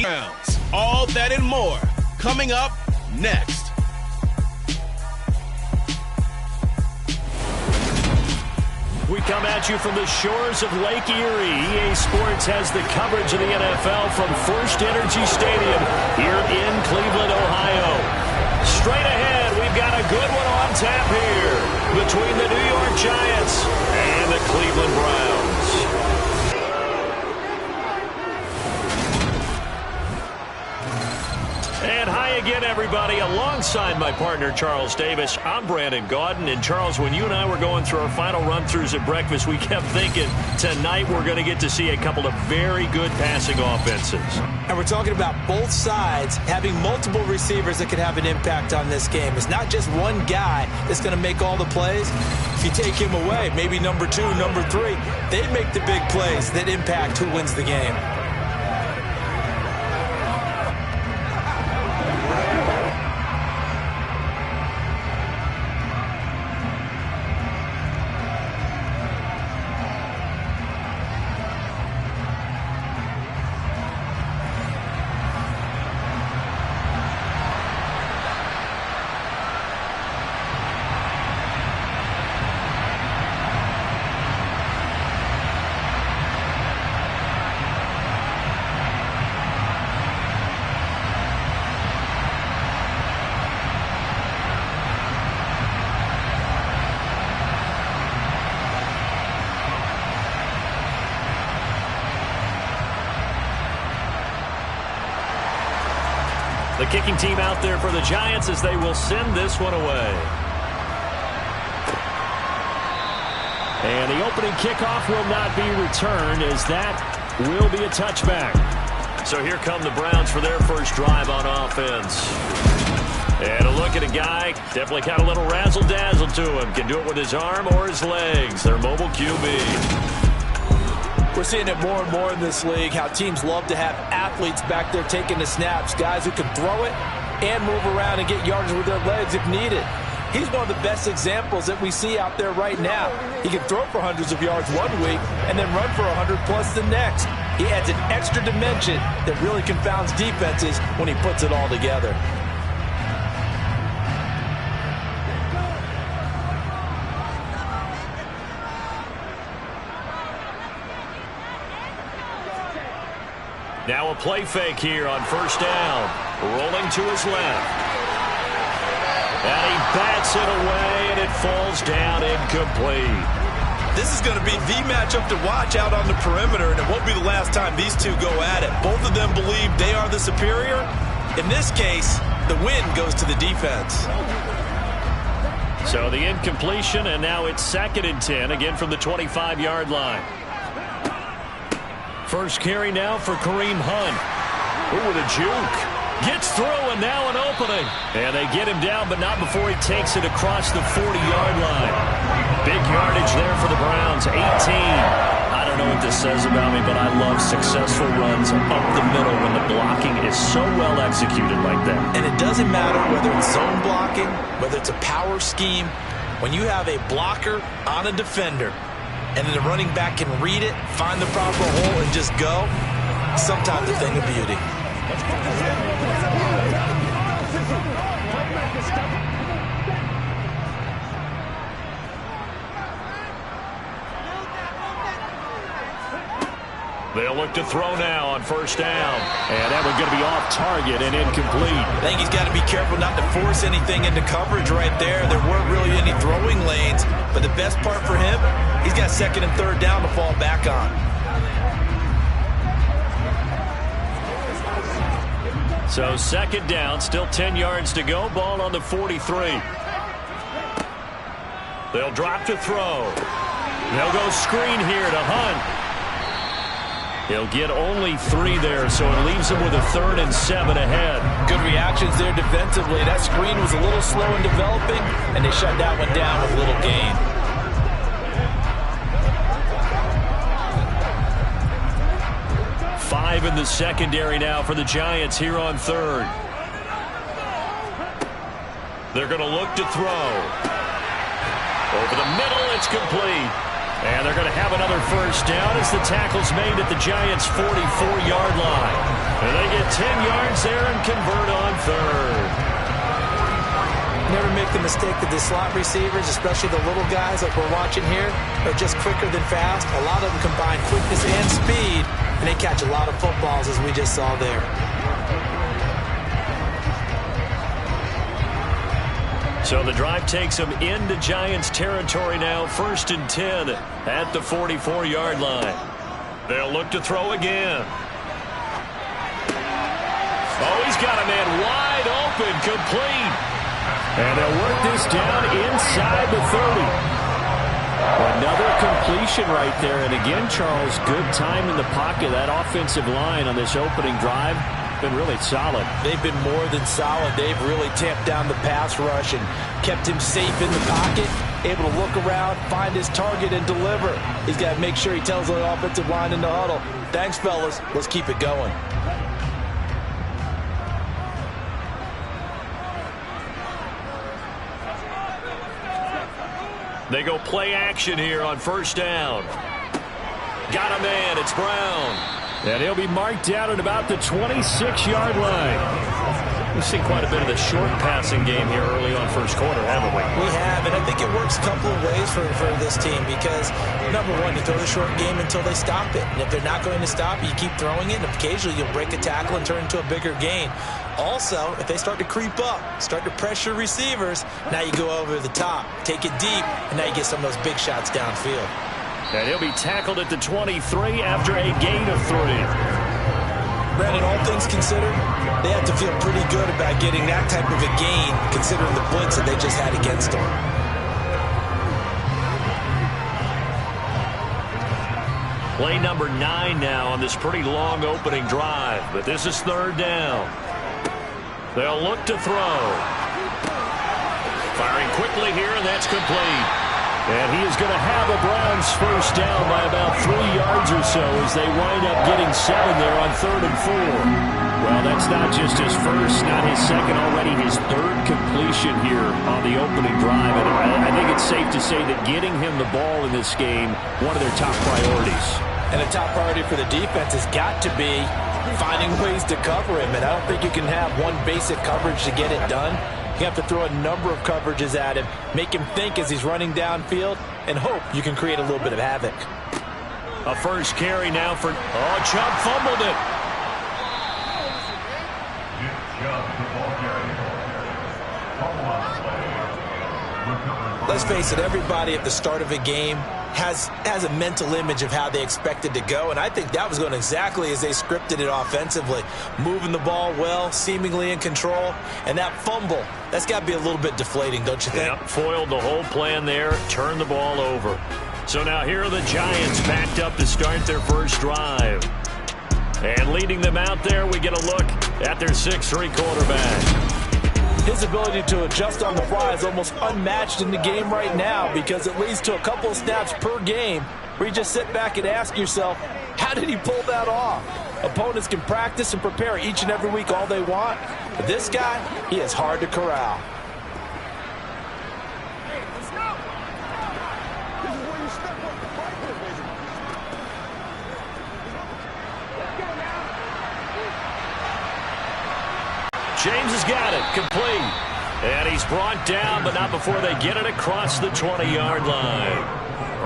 rounds. All that and more coming up next. We come at you from the shores of Lake Erie. EA Sports has the coverage of the NFL from First Energy Stadium here in Cleveland, Ohio. Straight ahead, we've got a good one on tap here between the New York Giants and the Cleveland Browns. And hi again, everybody. Alongside my partner, Charles Davis, I'm Brandon Gaudin. And, Charles, when you and I were going through our final run-throughs at breakfast, we kept thinking tonight we're going to get to see a couple of very good passing offenses. And we're talking about both sides having multiple receivers that could have an impact on this game. It's not just one guy that's going to make all the plays. If you take him away, maybe number 2, number 3, they make the big plays that impact who wins the game. The kicking team out there for the Giants as they will send this one away. And the opening kickoff will not be returned as that will be a touchback. So here come the Browns for their first drive on offense. And a look at a guy, definitely got a little razzle-dazzle to him. Can do it with his arm or his legs. Their mobile QB. We're seeing it more and more in this league, how teams love to have athletes back there taking the snaps, guys who can throw it and move around and get yardage with their legs if needed. He's one of the best examples that we see out there right now. He can throw for hundreds of yards one week and then run for 100+ the next. He adds an extra dimension that really confounds defenses when he puts it all together. Now a play fake here on first down. Rolling to his left. And he bats it away, and it falls down incomplete. This is going to be the matchup to watch out on the perimeter, and it won't be the last time these two go at it. Both of them believe they are the superior. In this case, the win goes to the defense. So the incompletion, and now it's 2nd and 10, again from the 25-yard line. First carry now for Kareem Hunt. Ooh, with a juke. Gets through, and now an opening. And they get him down, but not before he takes it across the 40-yard line. Big yardage there for the Browns, 18. I don't know what this says about me, but I love successful runs up the middle when the blocking is so well executed like that. And it doesn't matter whether it's zone blocking, whether it's a power scheme. When you have a blocker on a defender, and then the running back can read it, find the proper hole, and just go, sometimes a thing of beauty. They'll look to throw now on first down. And that one's going to be off target and incomplete. I think he's got to be careful not to force anything into coverage right there. There weren't really any throwing lanes. But the best part for him, he's got 2nd and 3rd down to fall back on. So 2nd down, still 10 yards to go. Ball on the 43. They'll drop to throw. They'll go screen here to Hunt. He'll get only 3 there, so it leaves him with a 3rd and 7 ahead. Good reactions there defensively. That screen was a little slow in developing, and they shut that one down with little gain. Five in the secondary now for the Giants here on 3rd. They're going to look to throw. Over the middle, it's complete. And they're going to have another first down as the tackle's made at the Giants' 44-yard line. And they get 10 yards there and convert on third. Never make the mistake that the slot receivers, especially the little guys like we're watching here, are just quicker than fast. A lot of them combine quickness and speed, and they catch a lot of footballs, as we just saw there. So the drive takes them into Giants territory now, 1st and 10 at the 44-yard line. They'll look to throw again. Oh, he's got a man wide open, complete. And they'll work this down inside the 30. Another completion right there. And again, Charles, good time in the pocket. That offensive line on this opening drive been really solid. They've been more than solid. They've really tamped down the pass rush and kept him safe in the pocket, able to look around, find his target, and deliver. He's got to make sure he tells the offensive line in the huddle, thanks, fellas. Let's keep it going. They go play action here on 1st down. Got a man. It's Brown. And he'll be marked down at about the 26-yard line. We've seen quite a bit of the short passing game here early on 1st quarter, haven't we? We have, and I think it works a couple of ways for this team because, number one, you throw the short game until they stop it. And if they're not going to stop it, you keep throwing it, and occasionally you'll break a tackle and turn into a bigger gain. Also, if they start to creep up, start to pressure receivers, now you go over the top, take it deep, and now you get some of those big shots downfield. And he'll be tackled at the 23 after a gain of 3. Brandon, all things considered, they have to feel pretty good about getting that type of a gain, considering the blitz that they just had against them. Play number 9 now on this pretty long opening drive, but this is 3rd down. They'll look to throw. Firing quickly here, and that's complete. And he is going to have a Browns 1st down by about 3 yards or so as they wind up getting 7 there on 3rd and 4. Well, that's not just his first, not his second, already his 3rd completion here on the opening drive. And I think it's safe to say that getting him the ball in this game, one of their top priorities. And a top priority for the defense has got to be finding ways to cover him. And I don't think you can have one basic coverage to get it done. You have to throw a number of coverages at him, make him think as he's running downfield, and hope you can create a little bit of havoc. A first carry now for... Oh, Chubb fumbled it. Let's face it, everybody at the start of a game has a mental image of how they expect it to go, and I think that was going exactly as they scripted it offensively. Moving the ball well, seemingly in control, and that fumble, that's got to be a little bit deflating, don't you think? Yep, foiled the whole plan there, turned the ball over. So now here are the Giants backed up to start their first drive. And leading them out there, we get a look at their 6'3" quarterback. His ability to adjust on the fly is almost unmatched in the game right now because it leads to a couple of snaps per game where you just sit back and ask yourself, how did he pull that off? Opponents can practice and prepare each and every week all they want, but this guy, he is hard to corral. James has got it, complete. And he's brought down, but not before they get it across the 20-yard line.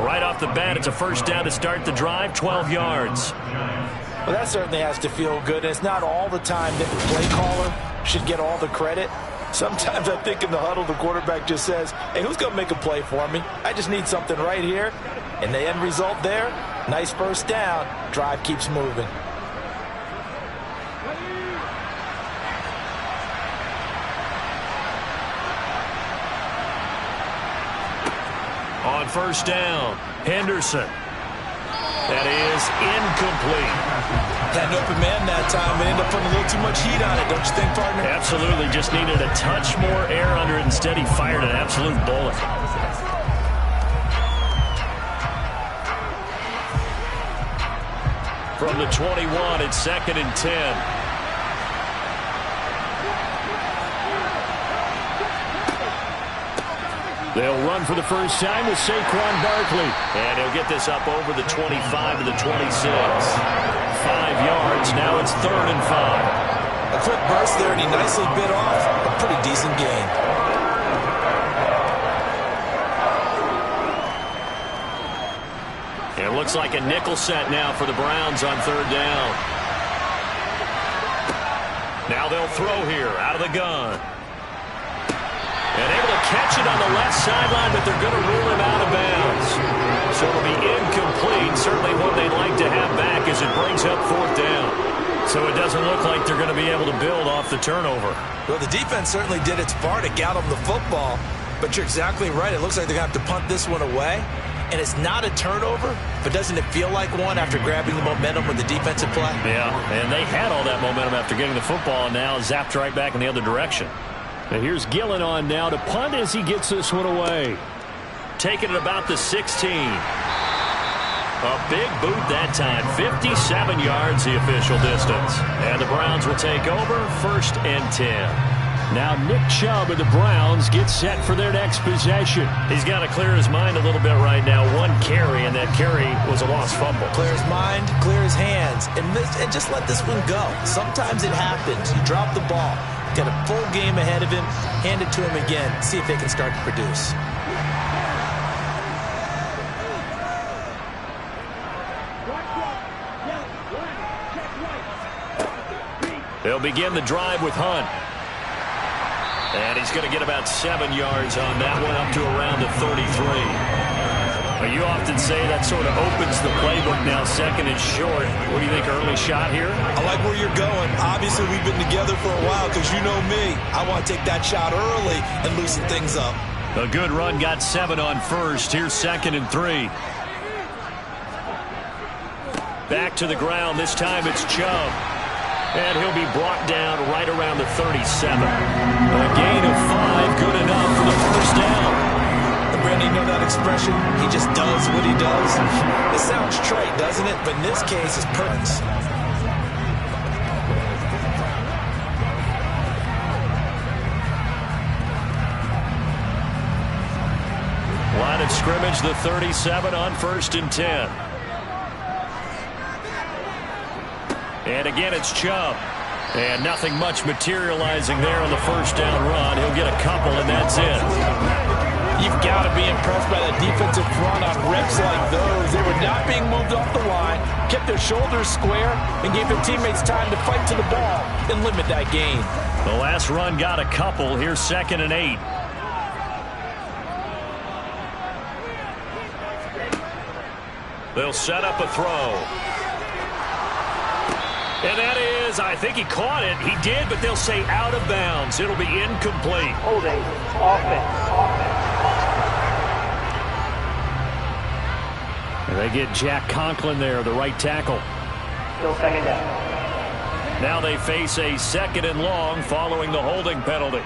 Right off the bat, it's a first down to start the drive, 12 yards. Well, that certainly has to feel good. And it's not all the time that the play caller should get all the credit. Sometimes I think in the huddle, the quarterback just says, hey, who's going to make a play for me? I just need something right here. And the end result there, nice first down. Drive keeps moving. On first down, Henderson. That is incomplete. Had an open man that time and ended up putting a little too much heat on it, don't you think, partner? Absolutely. Just needed a touch more air under it. Instead, he fired an absolute bullet. From the 21, it's 2nd and 10. They'll run for the first time with Saquon Barkley. And he'll get this up over the 25 to the 26. 5 yards. Now it's 3rd and 5. loss there, and he nicely bit off a pretty decent gain. It looks like a nickel set now for the Browns on third down. Now they'll throw here out of the gun. And able to catch it on the left sideline, but they're going to rule him out of bounds. So it'll be incomplete. Certainly one they'd like to have back as it brings up fourth down. So it doesn't look like they're going to be able to build off the turnover. Well, the defense certainly did its part to get them the football. But you're exactly right. It looks like they're going to have to punt this one away. And it's not a turnover, but doesn't it feel like one after grabbing the momentum with the defensive play? Yeah, and they had all that momentum after getting the football, and now zapped right back in the other direction. And here's Gillen on now to punt as he gets this one away. Taking it about the 16. A big boot that time. 57 yards the official distance. And the Browns will take over 1st and 10. Now Nick Chubb of the Browns gets set for their next possession. He's got to clear his mind a little bit right now. One carry, and that carry was a lost fumble. Clear his mind, clear his hands, and just let this one go. Sometimes it happens. You drop the ball. Got a full game ahead of him. Hand it to him again. See if they can start to produce. They'll begin the drive with Hunt. And he's going to get about 7 yards on that one, up to around the 33. Well, you often say that sort of opens the playbook now, 2nd and short. What do you think, early shot here? I like where you're going. Obviously, we've been together for a while because you know me. I want to take that shot early and loosen things up. A good run, got 7 on first. Here's 2nd and 3. Back to the ground. This time it's Chubb. And he'll be brought down right around the 37. A gain of 5, good enough for the first down. Brandon, you know that expression? He just does what he does. It sounds trite, doesn't it? But in this case, it's purpose. Line of scrimmage, the 37 on 1st and 10. And again, it's Chubb. And nothing much materializing there on the first down run. He'll get a couple, and that's it. You've got to be impressed by the defensive front on reps like those. They were not being moved off the line, kept their shoulders square, and gave their teammates time to fight to the ball and limit that gain. The last run got a couple. Here's 2nd and 8. They'll set up a throw. And that is, I think he caught it. He did, but they'll say out of bounds. It'll be incomplete. Holding. Offense. And they get Jack Conklin there, the right tackle. Still 2nd down. Now they face a 2nd and long following the holding penalty.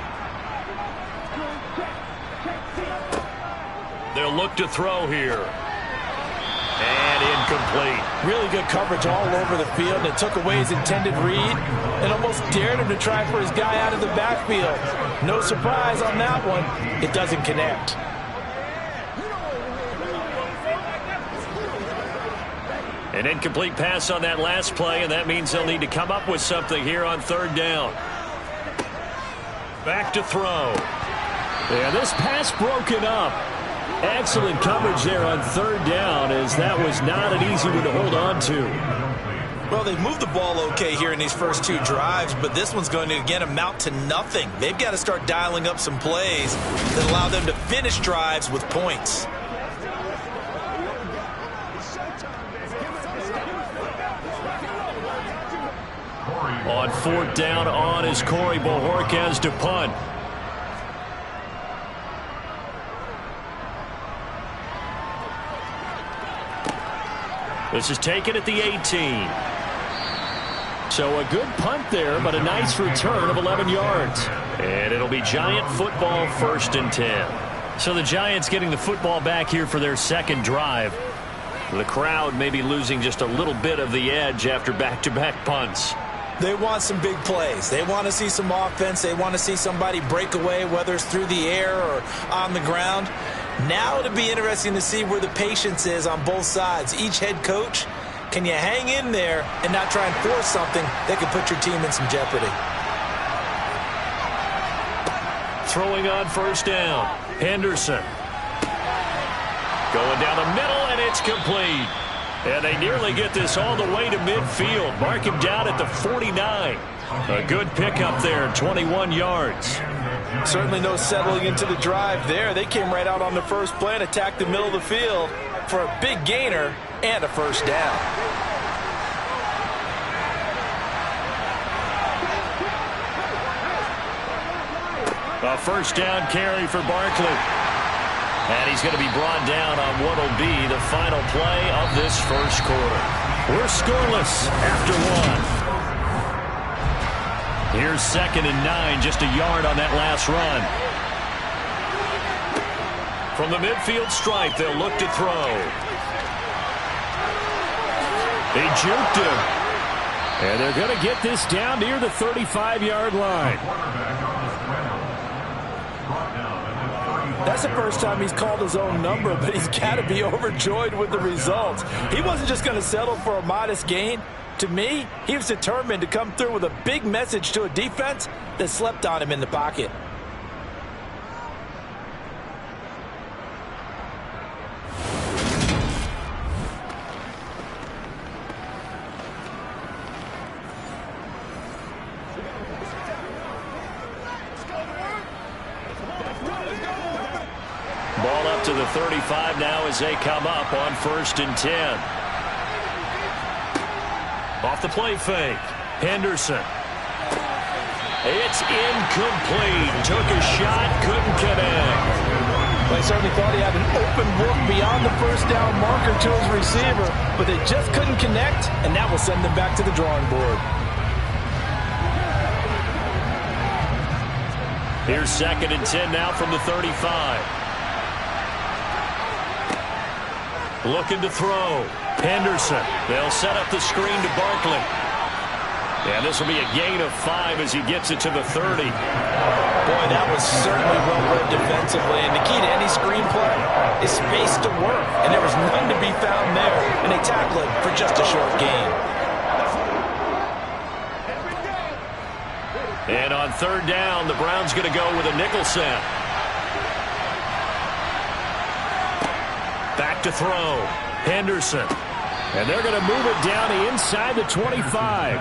They'll look to throw here. And incomplete. Really good coverage all over the field. And it took away his intended read and almost dared him to try for his guy out of the backfield. No surprise on that one. It doesn't connect. An incomplete pass on that last play, and that means they'll need to come up with something here on 3rd down. Back to throw. Yeah, this pass broken up. Excellent coverage there on 3rd down, as that was not an easy one to hold on to. Well, they've moved the ball okay here in these first 2 drives, but this one's going to, again, amount to nothing. They've got to start dialing up some plays that allow them to finish drives with points. On 4th down, on is Corey Bojorquez to punt. This is taken at the 18. So a good punt there, but a nice return of 11 yards. And it'll be Giant football, 1st and 10. So the Giants getting the football back here for their 2nd drive. The crowd may be losing just a little bit of the edge after back-to-back punts. They want some big plays. They want to see some offense. They want to see somebody break away, whether it's through the air or on the ground. Now it'll be interesting to see where the patience is on both sides. Each head coach, can you hang in there and not try and force something that could put your team in some jeopardy? throwing on first down. Henderson. Going down the middle, and it's complete. And they nearly get this all the way to midfield. Mark him down at the 49. A good pickup there, 21 yards. Certainly no settling into the drive there. They came right out on the first play and attacked the middle of the field for a big gainer and a first down. A first down carry for Barkley. And he's going to be brought down on what will be the final play of this first quarter. We're scoreless after one. Here's 2nd and 9, just a yard on that last run. From the midfield stripe, they'll look to throw. They juked him. And they're going to get this down near the 35-yard line. That's the first time he's called his own number, but he's got to be overjoyed with the results. He wasn't just going to settle for a modest gain. To me, he was determined to come through with a big message to a defense that slept on him in the pocket. Ball up to the 35 now as they come up on 1st and 10. Off the play fake. Henderson. It's incomplete. Took a shot, couldn't connect. They certainly thought he had an open look beyond the first down marker to his receiver, but they just couldn't connect, and that will send them back to the drawing board. Here's 2nd and 10 now from the 35. Looking to throw. Henderson. They'll set up the screen to Barkley. And this will be a gain of 5 as he gets it to the 30. Boy, that was certainly well read defensively. And the key to any screenplay is space to work. And there was none to be found there. And they tackle it for just a short gain. And on 3rd down, the Browns going to go with a nickel set. Back to throw. Henderson. And they're going to move it down inside the 25.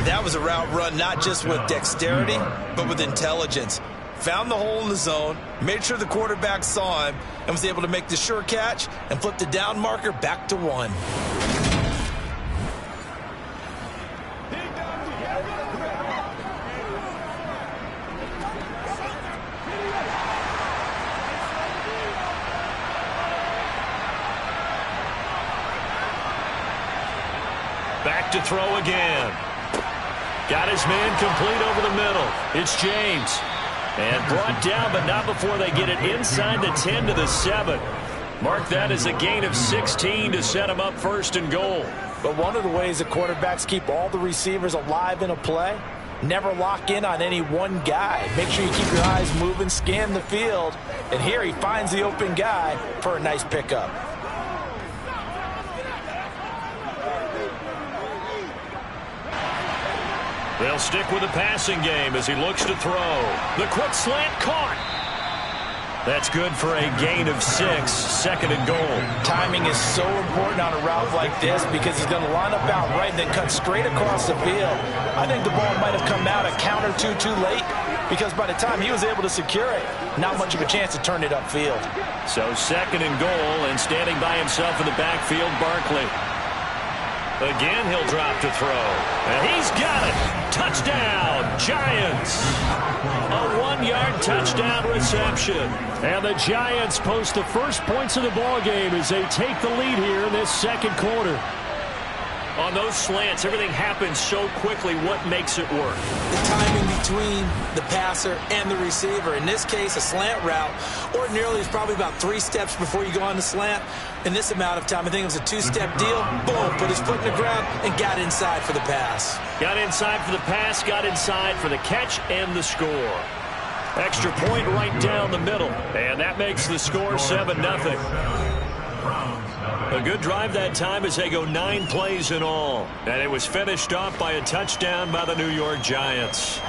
That was a route run not just with dexterity, but with intelligence. Found the hole in the zone, made sure the quarterback saw him, and was able to make the sure catch and flip the down marker back to 1. Back to throw again. Got his man complete over the middle. It's James. And brought down, but not before they get it inside the 10 to the 7. Mark that as a gain of 16 to set him up 1st and goal. But one of the ways the quarterbacks keep all the receivers alive in a play, never lock in on any one guy. Make sure you keep your eyes moving, scan the field. And here he finds the open guy for a nice pickup. They'll stick with the passing game as he looks to throw. The quick slant caught. That's good for a gain of 6, 2nd and goal. Timing is so important on a route like this because he's going to line up out right and then cut straight across the field. I think the ball might have come out a count or two too late because by the time he was able to secure it, not much of a chance to turn it upfield. So 2nd and goal, and standing by himself in the backfield, Barkley. Again, he'll drop to throw. And he's got it. Touchdown, Giants. A 1-yard touchdown reception. And the Giants post the first points of the ball game as they take the lead here in this 2nd quarter. On those slants, everything happens so quickly. What makes it work? The timing between the passer and the receiver. In this case, a slant route ordinarily is probably about 3 steps before you go on the slant. In this amount of time, I think it was a 2-step deal. Boom, put his foot in the ground and got inside for the pass. Got inside for the pass, got inside for the catch and the score. Extra point right down the middle. And that makes the score 7-0. A good drive that time as they go 9 plays in all. And it was finished off by a touchdown by the New York Giants.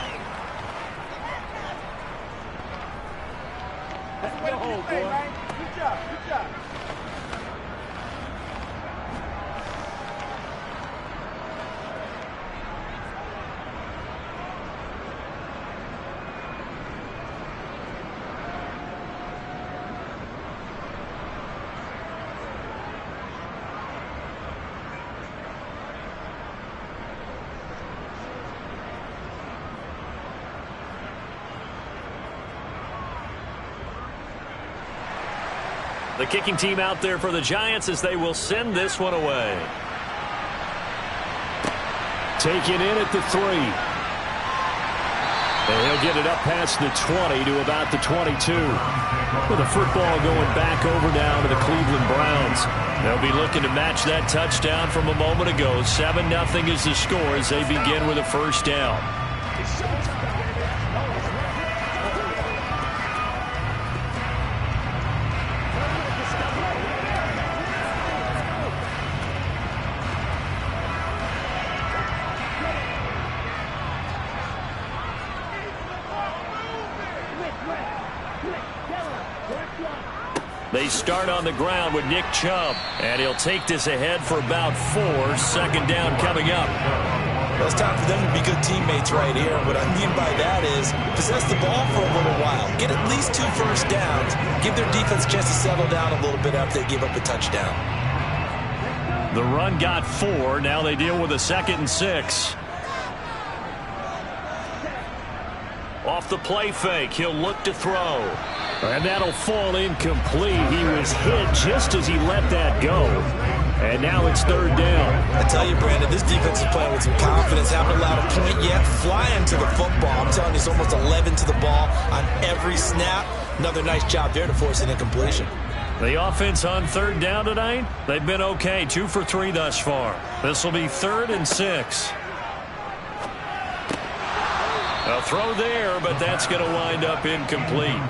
Good job. The kicking team out there for the Giants as they will send this one away. Taken in at the 3. And he'll get it up past the 20 to about the 22. With the football going back over down to the Cleveland Browns. They'll be looking to match that touchdown from a moment ago. 7-0 is the score as they begin with a first down. They start on the ground with Nick Chubb, and he'll take this ahead for about 4. Second down coming up. Well, it's time for them to be good teammates right here. What I mean by that is possess the ball for a little while. Get at least 2 first downs. Give their defense a chance to settle down a little bit after they give up a touchdown. The run got 4. Now they deal with a 2nd and 6. Off the play fake, he'll look to throw. And that'll fall incomplete. He was hit just as he let that go. And now it's 3rd down. I tell you, Brandon, this defense is playing with some confidence. Haven't allowed a point yet. Flying to the football. I'm telling you, it's almost 11 to the ball on every snap. Another nice job there to force an incompletion. The offense on 3rd down tonight, they've been okay. 2 for 3 thus far. This will be 3rd and 6. A throw there, but that's going to wind up incomplete.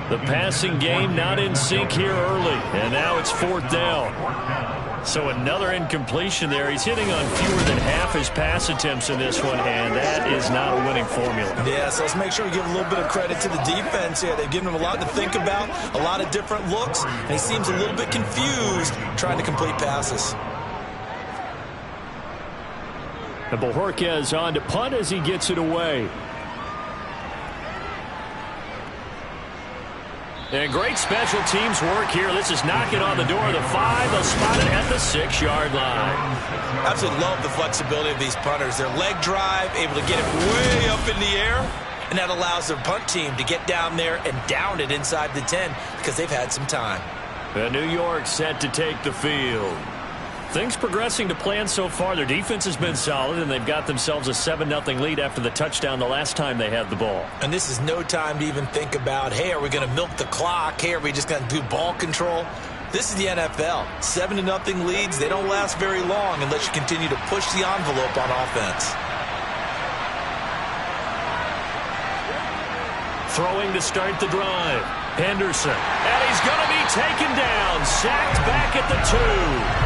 The passing game not in sync here early, and now it's 4th down. So another incompletion there. He's hitting on fewer than half his pass attempts in this one, and that is not a winning formula. Yeah, so let's make sure we give a little bit of credit to the defense here. They've given him a lot to think about, a lot of different looks, and he seems a little bit confused trying to complete passes. And Bojorquez on to punt as he gets it away. And great special teams work here. This is knocking on the door of the 5. They'll spot it at the 6-yard line. Absolutely love the flexibility of these punters. Their leg drive, able to get it way up in the air, and that allows their punt team to get down there and down it inside the 10 because they've had some time. And New York set to take the field. Things progressing to plan so far. Their defense has been solid, and they've got themselves a 7-0 lead after the touchdown the last time they had the ball. And this is no time to even think about, hey, are we going to milk the clock? Hey, are we just going to do ball control? This is the NFL. 7-0 leads, they don't last very long unless you continue to push the envelope on offense. Throwing to start the drive. Henderson. And he's going to be taken down. Sacked back at the 2.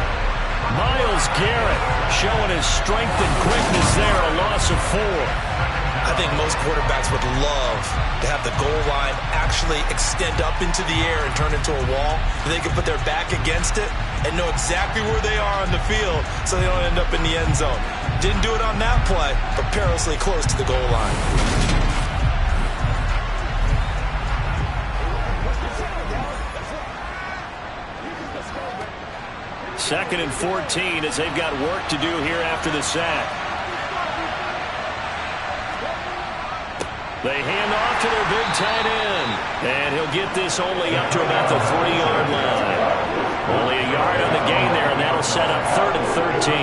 Myles Garrett showing his strength and quickness there, a loss of 4. I think most quarterbacks would love to have the goal line actually extend up into the air and turn into a wall. They can put their back against it and know exactly where they are on the field so they don't end up in the end zone. Didn't do it on that play, but perilously close to the goal line. 2nd and 14 as they've got work to do here after the sack. They hand off to their big tight end. And he'll get this only up to about the 3-yard line. Only a yard on the gain there, and that'll set up 3rd and 13.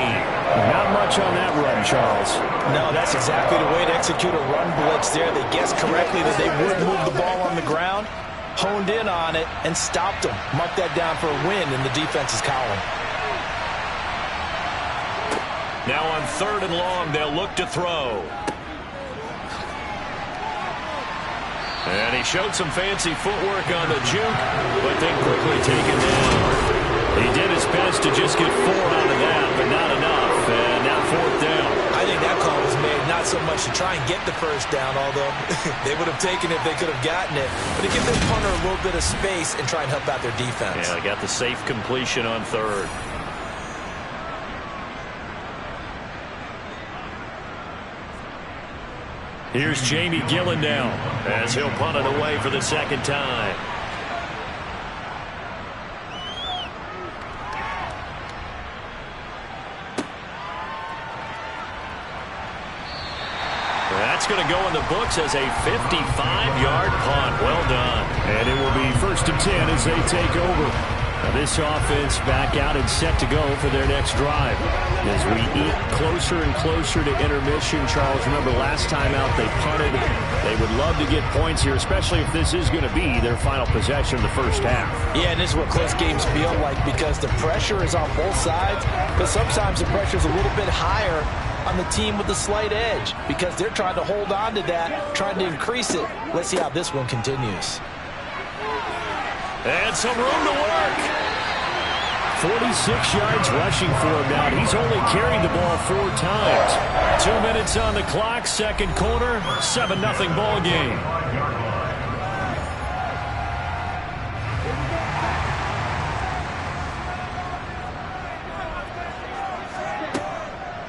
Not much on that run, Charles. No, that's exactly the way to execute a run blitz there. They guessed correctly that they would move the ball on the ground, honed in on it, and stopped them. Mark that down for a win in the defense's column. Now on 3rd and long, they'll look to throw. And he showed some fancy footwork on the juke, but then quickly taken down. He did his best to just get 4 out of that, but not enough. And now 4th down. I think that call was made not so much to try and get the first down, although they would have taken it if they could have gotten it, but to give their punter a little bit of space and try and help out their defense. Yeah, they got the safe completion on 3rd. Here's Jamie Gillen now as he'll punt it away for the 2nd time. That's going to go in the books as a 55-yard punt. Well done. And it will be 1st and 10 as they take over. Now this offense back out and set to go for their next drive. As we eat closer and closer to intermission, Charles, remember last time out they punted. They would love to get points here, especially if this is going to be their final possession of the first half. Yeah, and this is what close games feel like because the pressure is on both sides, but sometimes the pressure is a little bit higher on the team with the slight edge because they're trying to hold on to that, trying to increase it. Let's see how this one continues. And some room to work. 46 yards rushing for him now. He's only carried the ball 4 times. 2 minutes on the clock, 2nd quarter, 7-0 ball game.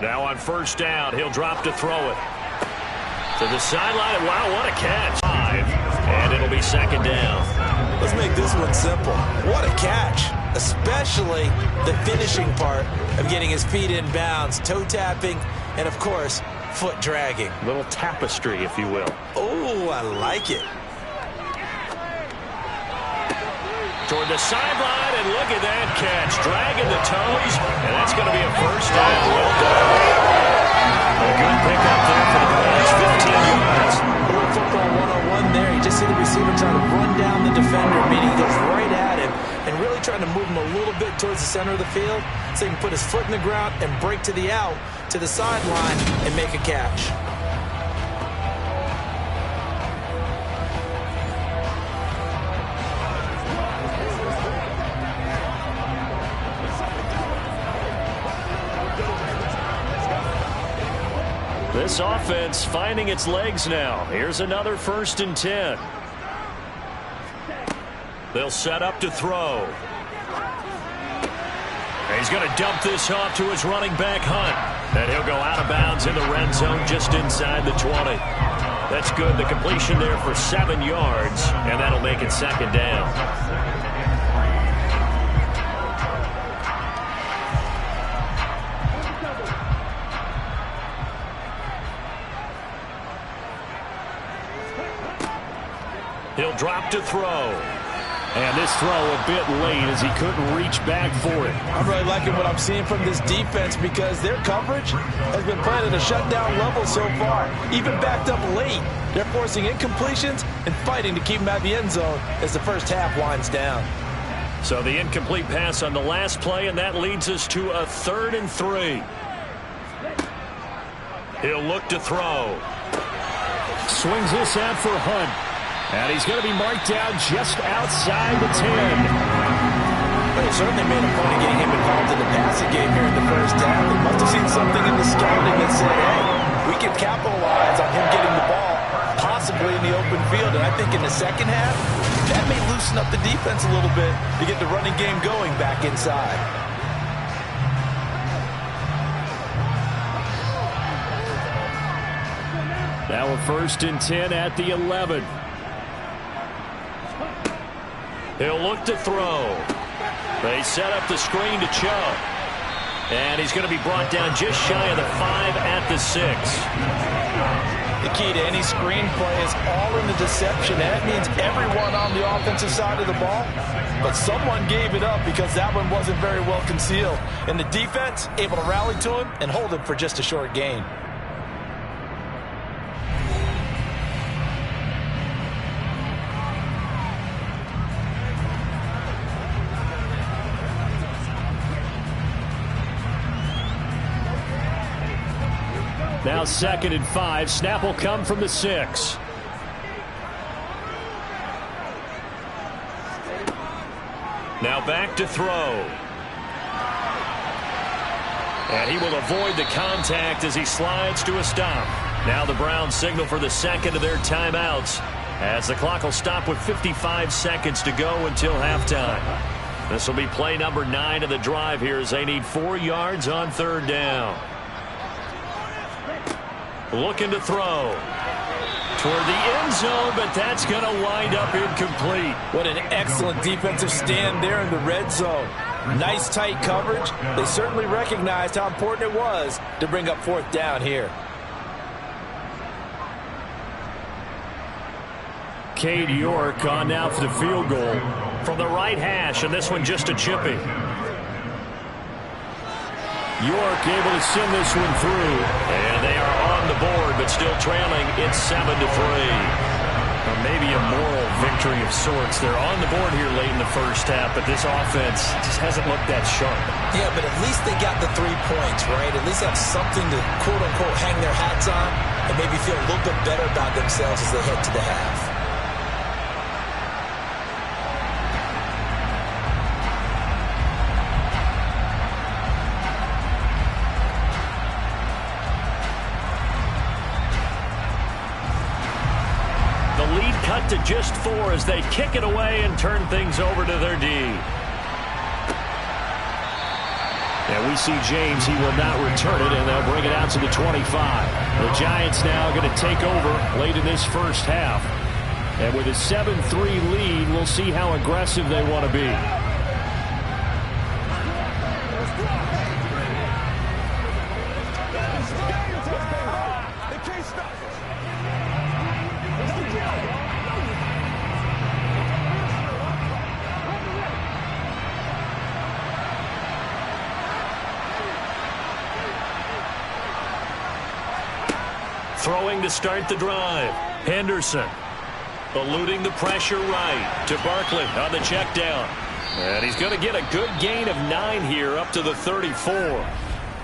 Now on 1st down, he'll drop to throw it. To the sideline. Wow, what a catch. 5. And it'll be 2nd down. Let's make this one simple. What a catch, especially the finishing part of getting his feet in bounds, toe tapping, and of course, foot dragging. A little tapestry, if you will. Oh, I like it. Toward the sideline, and look at that catch. Dragging the toes, and that's going to be a 1st down. Well done. A good pickup there for the Bears, 15 yards. A little football 101 there. You just see the receiver trying to run down the defender, meaning he goes right at him and really trying to move him a little bit towards the center of the field so he can put his foot in the ground and break to the out, to the sideline, and make a catch. This offense finding its legs now. Here's another 1st and 10. They'll set up to throw. He's going to dump this off to his running back, Hunt. And he'll go out of bounds in the red zone just inside the 20. That's good. The completion there for 7 yards, and that'll make it 2nd down. He'll drop to throw. And this throw a bit late as he couldn't reach back for it. I'm really liking what I'm seeing from this defense because their coverage has been playing at a shutdown level so far. Even backed up late, they're forcing incompletions and fighting to keep them at the end zone as the first half winds down. So the incomplete pass on the last play, and that leads us to a 3rd and 3. He'll look to throw. Swings this out for Hunt. And he's going to be marked down just outside the 10. But they certainly made a point of getting him involved in the passing game here in the first half. They must have seen something in the scouting that said, hey, we can capitalize on him getting the ball, possibly in the open field. And I think in the second half, that may loosen up the defense a little bit to get the running game going back inside. Now a 1st and 10 at the 11. He'll look to throw. They set up the screen to Chubb. And he's going to be brought down just shy of the 5 at the 6. The key to any screen play is all in the deception. That means everyone on the offensive side of the ball. But someone gave it up because that one wasn't very well concealed. And the defense able to rally to him and hold him for just a short gain. Now 2nd and 5. Snap will come from the 6. Now back to throw. And he will avoid the contact as he slides to a stop. Now the Browns signal for the second of their timeouts as the clock will stop with 55 seconds to go until halftime. This will be play number 9 of the drive here as they need 4 yards on third down. Looking to throw toward the end zone, but that's going to wind up incomplete. What an excellent defensive stand there in the red zone. Nice tight coverage. They certainly recognized how important it was to bring up fourth down here. Cade York on now for the field goal from the right hash, and this one just a chippy. York able to send this one through. And they are on the board, but still trailing. It's 7-3. Or maybe a moral victory of sorts. They're on the board here late in the first half, but this offense just hasn't looked that sharp. Yeah, but at least they got the 3 points, right? At least have something to, quote-unquote, hang their hats on and maybe feel a little bit better about themselves as they head to the half. Cut to just 4 as they kick it away and turn things over to their D. And we see James. He will not return it, and they'll bring it out to the 25. The Giants now going to take over late in this first half. And with a 7-3 lead, we'll see how aggressive they want to be. Throwing to start the drive. Henderson eluding the pressure right to Barkley on the check down. And he's going to get a good gain of 9 here up to the 34.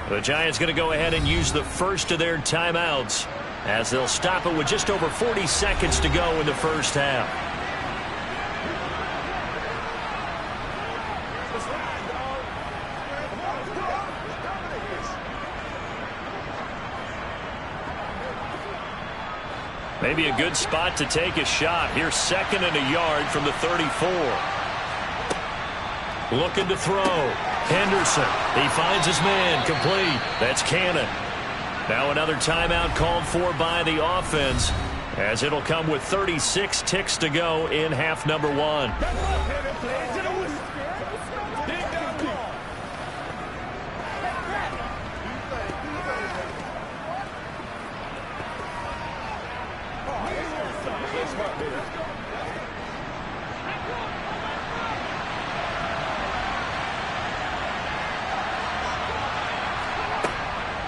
The Giants going to go ahead and use the first of their timeouts as they'll stop it with just over 40 seconds to go in the first half. Maybe a good spot to take a shot. Here's 2nd and a yard from the 34. Looking to throw. Henderson. He finds his man. Complete. That's Cannon. Now another timeout called for by the offense as it'll come with 36 ticks to go in half number 1.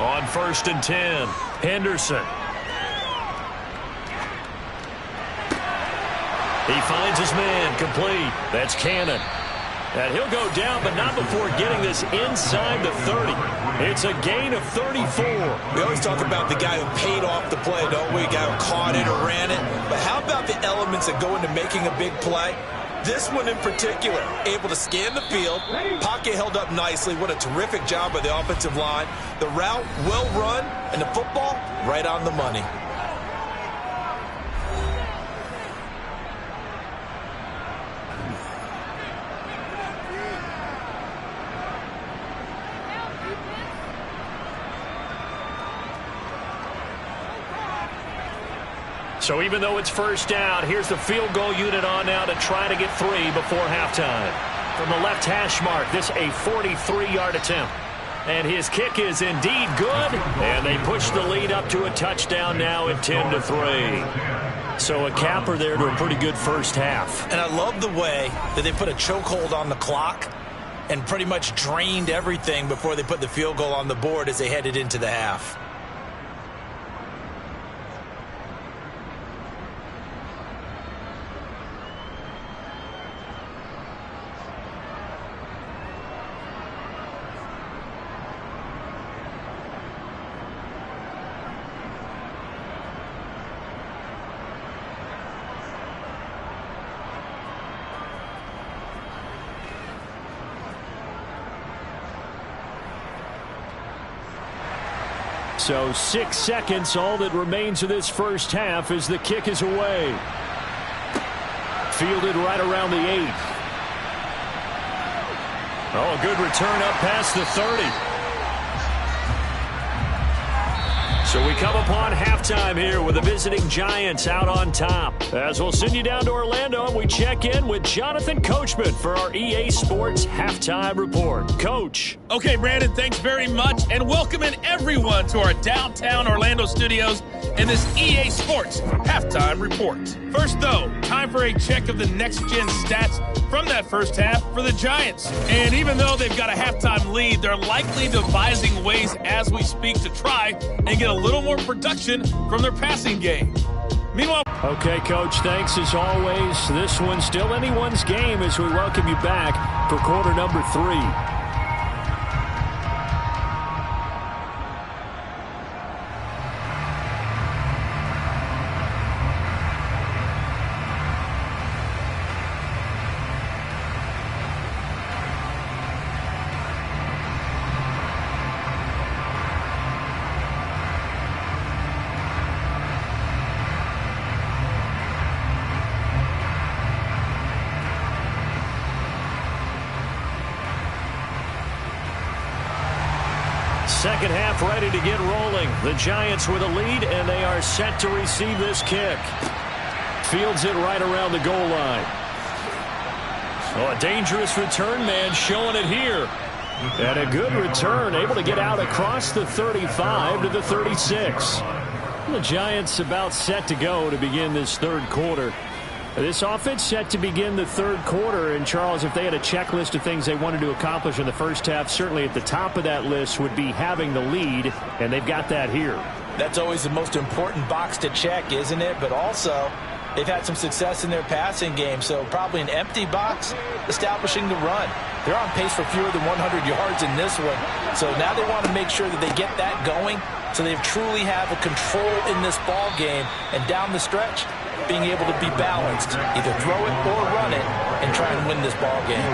On 1st and 10, Henderson. He finds his man. Complete. That's Cannon. And he'll go down, but not before getting this inside the 30. It's a gain of 34. We always talk about the guy who paid off the play, don't we? A guy who caught it or ran it. But how about the elements that go into making a big play? This one in particular, able to scan the field, pocket held up nicely. What a terrific job by the offensive line. The route well run, and the football right on the money. So even though it's first down, here's the field goal unit on now to try to get 3 before halftime. From the left hash mark, this a 43-yard attempt. And his kick is indeed good. And they push the lead up to a touchdown now at 10-3. So a capper there to a pretty good first half. And I love the way that they put a chokehold on the clock and pretty much drained everything before they put the field goal on the board as they headed into the half. So 6 seconds, all that remains of this first half as the kick is away. Fielded right around the 8. Oh, a good return up past the 30. So we come upon halftime here with the visiting Giants out on top. As we'll send you down to Orlando and we check in with Jonathan Coachman for our EA Sports Halftime Report. Coach. Okay, Brandon, thanks very much, and welcome in everyone to our downtown Orlando studios in this EA Sports Halftime Report. First, though, time for a check of the next-gen stats from that first half for the Giants. And even though they've got a halftime lead, they're likely devising ways as we speak to try and get a little more production from their passing game. Meanwhile... Okay, Coach, thanks as always. This one's still anyone's game as we welcome you back for quarter number 3. Second half ready to get rolling. The Giants with a lead, and they are set to receive this kick. Fields it right around the goal line. Oh, a dangerous return man showing it here. And a good return, able to get out across the 35 to the 36. The Giants about set to go to begin this third quarter. This offense set to begin the third quarter, and Charles, if they had a checklist of things they wanted to accomplish in the first half, certainly at the top of that list would be having the lead, and they've got that here. That's always the most important box to check, isn't it? But also, they've had some success in their passing game, so probably an empty box establishing the run. They're on pace for fewer than 100 yards in this one, so now they want to make sure that they get that going so they truly have a control in this ball game, and down the stretch, being able to be balanced, either throw it or run it, and try and win this ball game.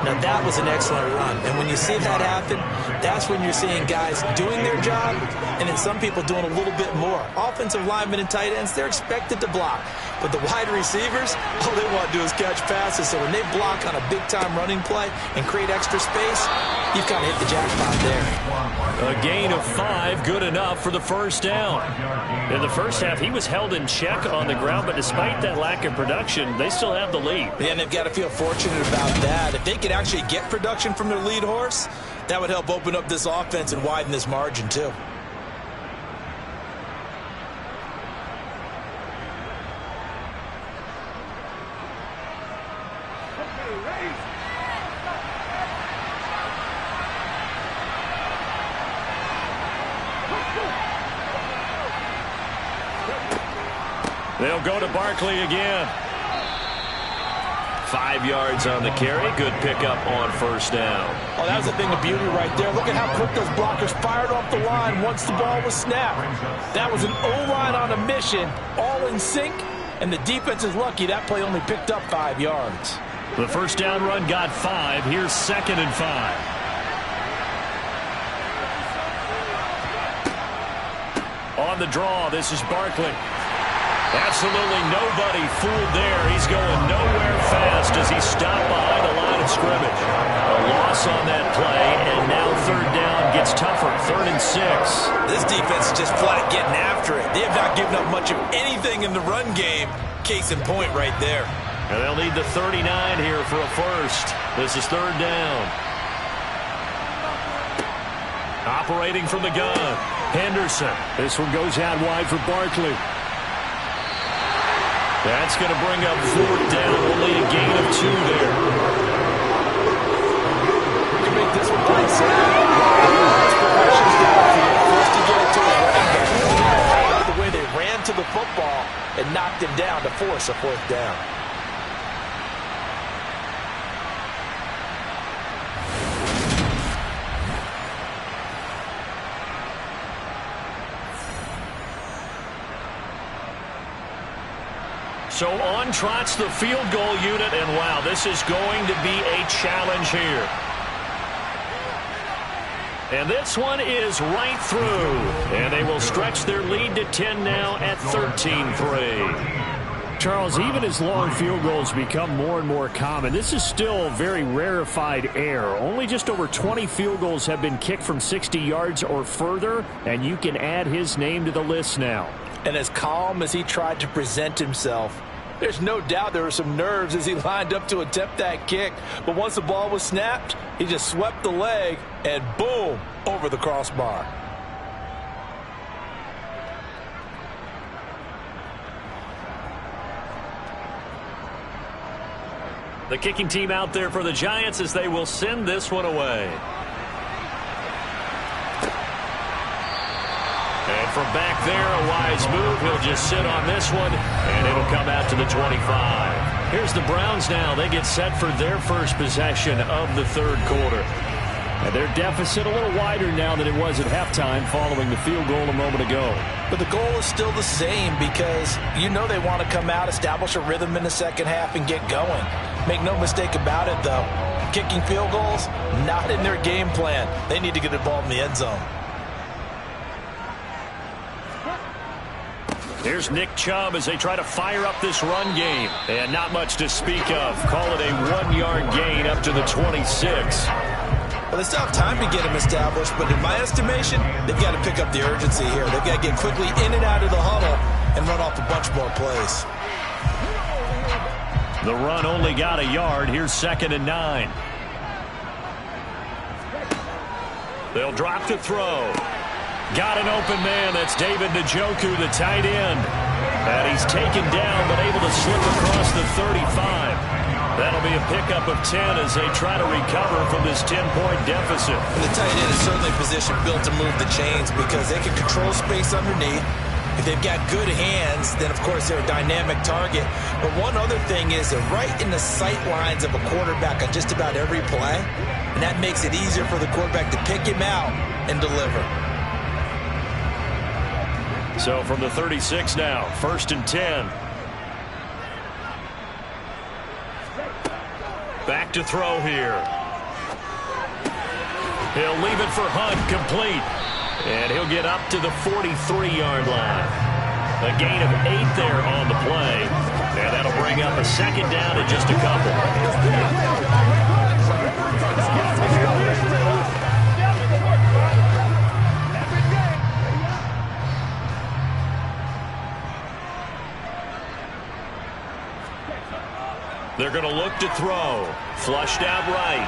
Now that was an excellent run, and when you see that happen, that's when you're seeing guys doing their job, and then some people doing a little bit more. Offensive linemen and tight ends, they're expected to block, but the wide receivers, all they want to do is catch passes, so when they block on a big-time running play and create extra space, you've kind of hit the jackpot there. A gain of 5, good enough for the first down. In the first half, he was held in check on the ground, but despite that lack of production, they still have the lead. And they've got to feel fortunate about that. If they could actually get production from their lead horse, that would help open up this offense and widen this margin too. They'll go to Barkley again. 5 yards on the carry. Good pickup on first down. Oh, that was a thing of beauty right there. Look at how quick those blockers fired off the line once the ball was snapped. That was an O-line on a mission, all in sync, and the defense is lucky that play only picked up 5 yards. The first down run got 5. Here's 2nd and 5. On the draw, this is Barkley. Absolutely nobody fooled there. He's going nowhere fast as he stopped behind the line of scrimmage. A loss on that play, and now third down gets tougher. 3rd and 6. This defense is just flat getting after it. They have not given up much of anything in the run game. Case in point right there. And they'll need the 39 here for a first. This is 3rd down. Operating from the gun, Henderson. This one goes out wide for Barkley. That's going to bring up 4th down. Only a gain of 2 there. You can make this one pretty simple. Progressions downfield. First to get it to a running back. The way they ran to the football and knocked him down to force a 4th down. So on trots the field goal unit, and wow, this is going to be a challenge here. And this one is right through. And they will stretch their lead to 10 now at 13-3. Charles, even as long field goals become more and more common, this is still very rarefied air. Only just over 20 field goals have been kicked from 60 yards or further, and you can add his name to the list now. And as calm as he tried to present himself, there's no doubt there were some nerves as he lined up to attempt that kick. But once the ball was snapped, he just swept the leg and boom, over the crossbar. The kicking team out there for the Giants as they will send this one away. And from back there, a wise move. He'll just sit on this one, and it'll come out to the 25. Here's the Browns now. They get set for their first possession of the third quarter. And their deficit a little wider now than it was at halftime following the field goal a moment ago. But the goal is still the same because you know they want to come out, establish a rhythm in the second half, and get going. Make no mistake about it, though. Kicking field goals, not in their game plan. They need to get involved in the end zone. Here's Nick Chubb as they try to fire up this run game. And not much to speak of. Call it a 1-yard gain up to the 26. Well, they still have time to get him established, but in my estimation, they've got to pick up the urgency here. They've got to get quickly in and out of the huddle and run off a bunch more plays. The run only got a yard. Here's 2nd and 9. They'll drop to throw. Got an open man. That's David Njoku, the tight end. And he's taken down but able to slip across the 35. That'll be a pickup of 10 as they try to recover from this 10-point deficit. And the tight end is certainly a position built to move the chains because they can control space underneath. If they've got good hands, then, of course, they're a dynamic target. But one other thing is they're right in the sight lines of a quarterback on just about every play. And that makes it easier for the quarterback to pick him out and deliver. So from the 36 now, 1st and 10. Back to throw here. He'll leave it for Hunt, complete. And he'll get up to the 43-yard line. A gain of 8 there on the play. And that'll bring up a 2nd down in just a couple. They're going to look to throw. Flushed out right.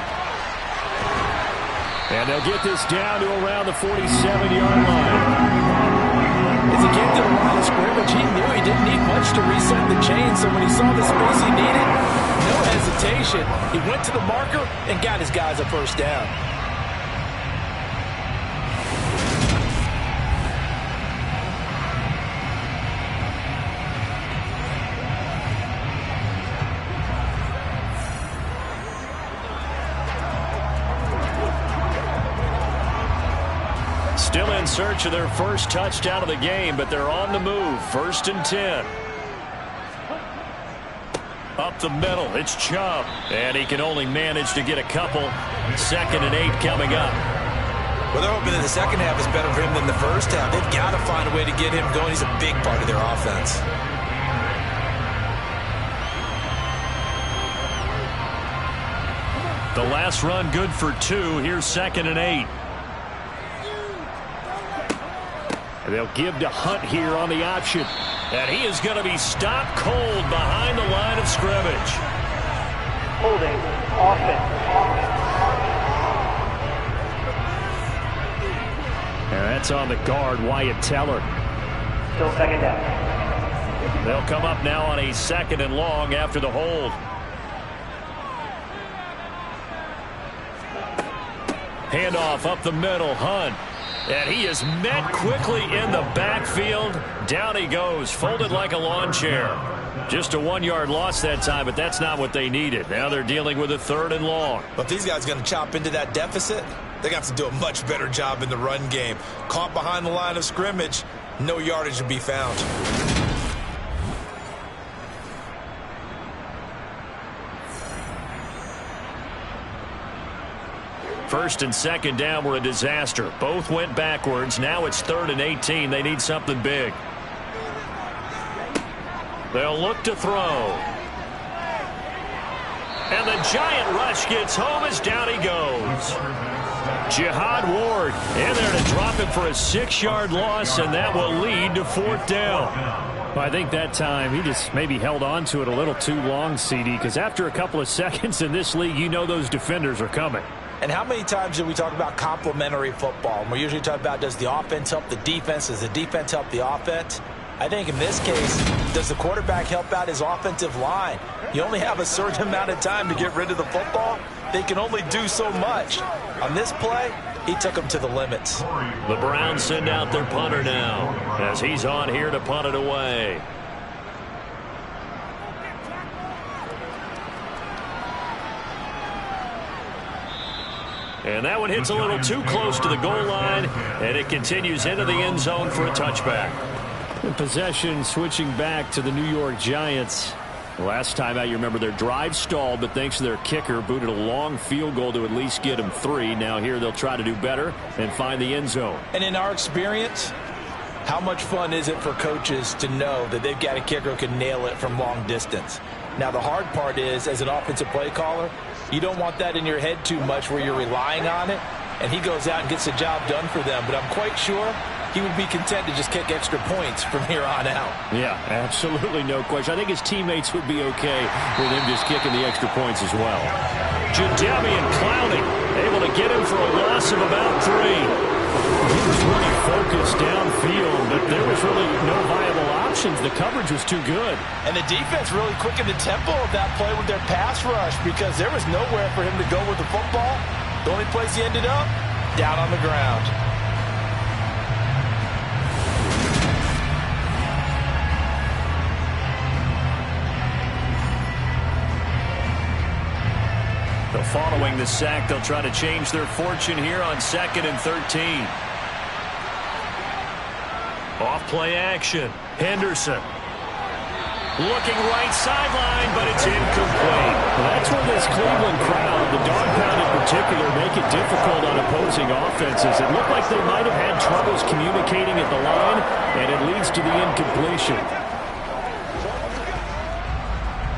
And they'll get this down to around the 47-yard line. As he came to the line of scrimmage, he knew he didn't need much to reset the chain. So when he saw the space he needed, no hesitation. He went to the marker and got his guys a first down. Still in search of their first touchdown of the game, but they're on the move. 1st and 10. Up the middle, it's Chubb. And he can only manage to get a couple. 2nd and 8 coming up. Well, they're hoping that the second half is better for him than the first half. They've got to find a way to get him going. He's a big part of their offense. The last run good for 2. Here's 2nd and 8. And they'll give to Hunt here on the option. And he is going to be stopped cold behind the line of scrimmage. Holding offense. And that's on the guard, Wyatt Teller. Still 2nd down. They'll come up now on a 2nd and long after the hold. Handoff up the middle, Hunt. And he is met quickly in the backfield. Down he goes, folded like a lawn chair. Just a 1-yard loss that time, but that's not what they needed. Now they're dealing with a 3rd and long. But if these guys are going to chop into that deficit, they're going to have to do a much better job in the run game. Caught behind the line of scrimmage, no yardage to be found. First and second down were a disaster. Both went backwards. Now it's 3rd and 18. They need something big. They'll look to throw. And the giant rush gets home as down he goes. Jihad Ward in there to drop him for a 6-yard loss, and that will lead to 4th down. Well, I think that time he just maybe held on to it a little too long, CD, because after a couple of seconds in this league, you know those defenders are coming. And how many times do we talk about complementary football? And we usually talk about, does the offense help the defense? Does the defense help the offense? I think in this case, does the quarterback help out his offensive line? You only have a certain amount of time to get rid of the football. They can only do so much. On this play, he took them to the limits. The Browns send out their punter now as he's on here to punt it away. And that one hits a little too close to the goal line, and it continues into the end zone for a touchback. Possession switching back to the New York Giants. Last time out, you remember their drive stalled, but thanks to their kicker, booted a long field goal to at least get them 3. Now here they'll try to do better and find the end zone. And in our experience, how much fun is it for coaches to know that they've got a kicker who can nail it from long distance? Now the hard part is, as an offensive play caller, you don't want that in your head too much where you're relying on it, and he goes out and gets the job done for them. But I'm quite sure he would be content to just kick extra points from here on out. Yeah, absolutely no question. I think his teammates would be okay with him just kicking the extra points as well. Jadeveon Clowney able to get him for a loss of about 3. He was really focused downfield, but there was really no viable options. The coverage was too good. And the defense really quickened the tempo of that play with their pass rush because there was nowhere for him to go with the football. The only place he ended up, down on the ground. Following the sack, they'll try to change their fortune here on 2nd and 13. Off play action. Henderson. Looking right sideline, but it's incomplete. Well, that's where this Cleveland crowd, the dog pound in particular, make it difficult on opposing offenses. It looked like they might have had troubles communicating at the line, and it leads to the incompletion.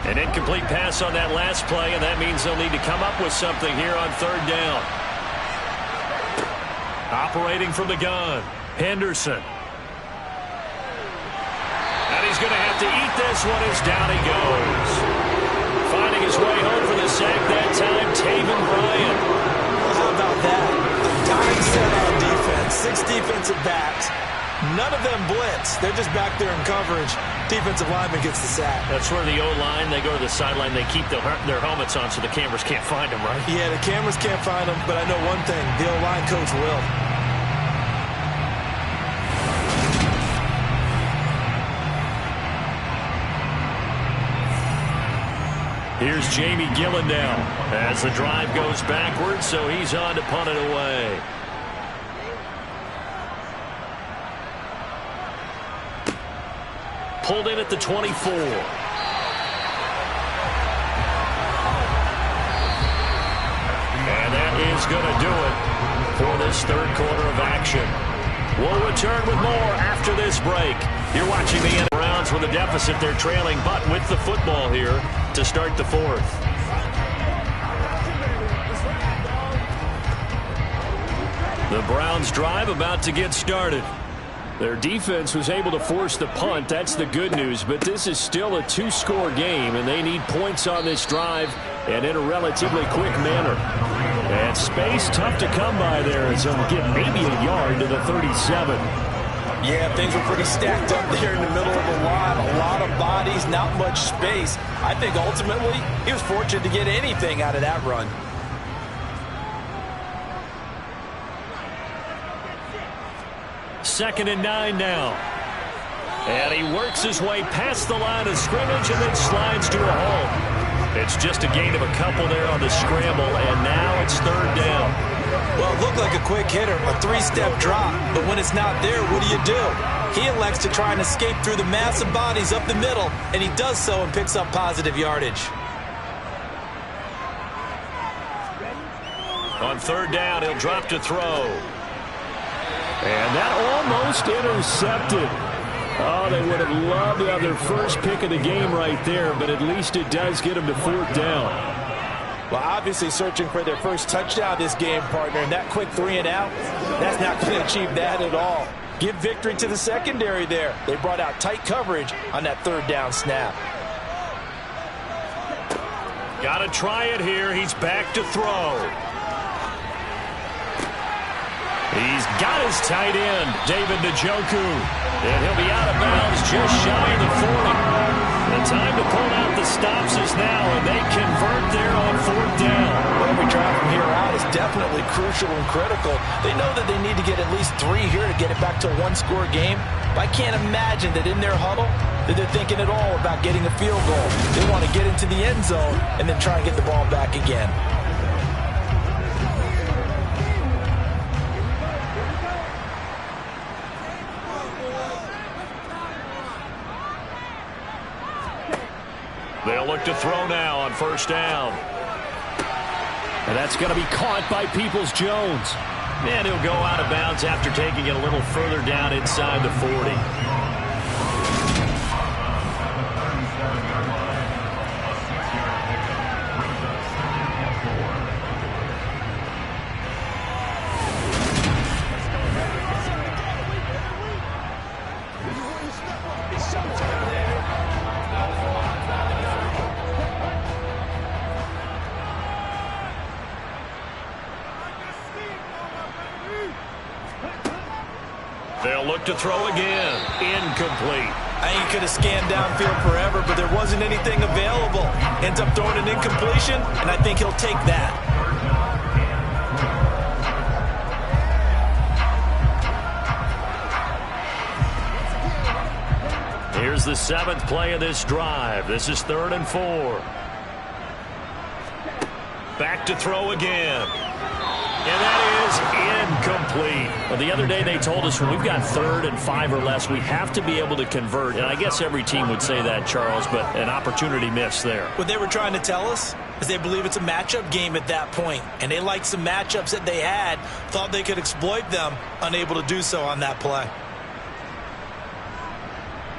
An incomplete pass on that last play, and that means they'll need to come up with something here on 3rd down. Operating from the gun, Henderson. And he's going to have to eat this one as down he goes. Finding his way home for the sack that time, Taven Bryan. How about that? A dime set on defense. 6 defensive backs. None of them blitz. They're just back there in coverage. Defensive lineman gets the sack. That's where the O-line, they go to the sideline, they keep their helmets on so the cameras can't find them, right? Yeah, the cameras can't find them, but I know one thing. The O-line coach will. Here's Jamie Gillen now as the drive goes backwards, so he's on to punt it away. Pulled in at the 24. And that is going to do it for this 3rd quarter of action. We'll return with more after this break. You're watching the Browns with a deficit. They're trailing, but with the football here to start the 4th. The Browns drive about to get started. Their defense was able to force the punt. That's the good news. But this is still a 2-score game, and they need points on this drive and in a relatively quick manner. And space tough to come by there as they'll get maybe a yard to the 37. Yeah, things were pretty stacked up there in the middle of the line. A lot of bodies, not much space. I think ultimately he was fortunate to get anything out of that run. Second and 9 now. And he works his way past the line of scrimmage and then slides to a hole. It's just a gain of a couple there on the scramble, and now it's 3rd down. Well, it looked like a quick hitter, a 3-step drop, but when it's not there, what do? He elects to try and escape through the massive bodies up the middle, and he does so and picks up positive yardage. On third down, he'll drop to throw. And that almost intercepted. Oh, they would have loved to have their first pick of the game right there, but at least it does get them to fourth down. Well, obviously searching for their first touchdown this game, partner, and that quick 3 and out, that's not going to achieve that at all. Give victory to the secondary there. They brought out tight coverage on that third down snap. Got to try it here. He's back to throw. He's got his tight end, David Njoku. And he'll be out of bounds just shy of the 40. The time to pull out the stops is now, and they convert there on fourth down. Well, every drive from here out is definitely crucial and critical. They know that they need to get at least 3 here to get it back to a one-score game. But I can't imagine that in their huddle that they're thinking at all about getting a field goal. They want to get into the end zone and then try and get the ball back again. They'll look to throw now on first down. And that's going to be caught by Peoples-Jones. And he'll go out of bounds after taking it a little further down inside the 40. They'll look to throw again. Incomplete. I think he could have scanned downfield forever, but there wasn't anything available. Ends up throwing an incompletion, and I think he'll take that. Here's the 7th play of this drive. This is 3rd and 4. Back to throw again. And that is incomplete. Well, the other day they told us when we've got 3rd and 5 or less, we have to be able to convert. And I guess every team would say that, Charles, but an opportunity missed there. What they were trying to tell us is they believe it's a matchup game at that point. And they liked some matchups that they had, thought they could exploit them, unable to do so on that play.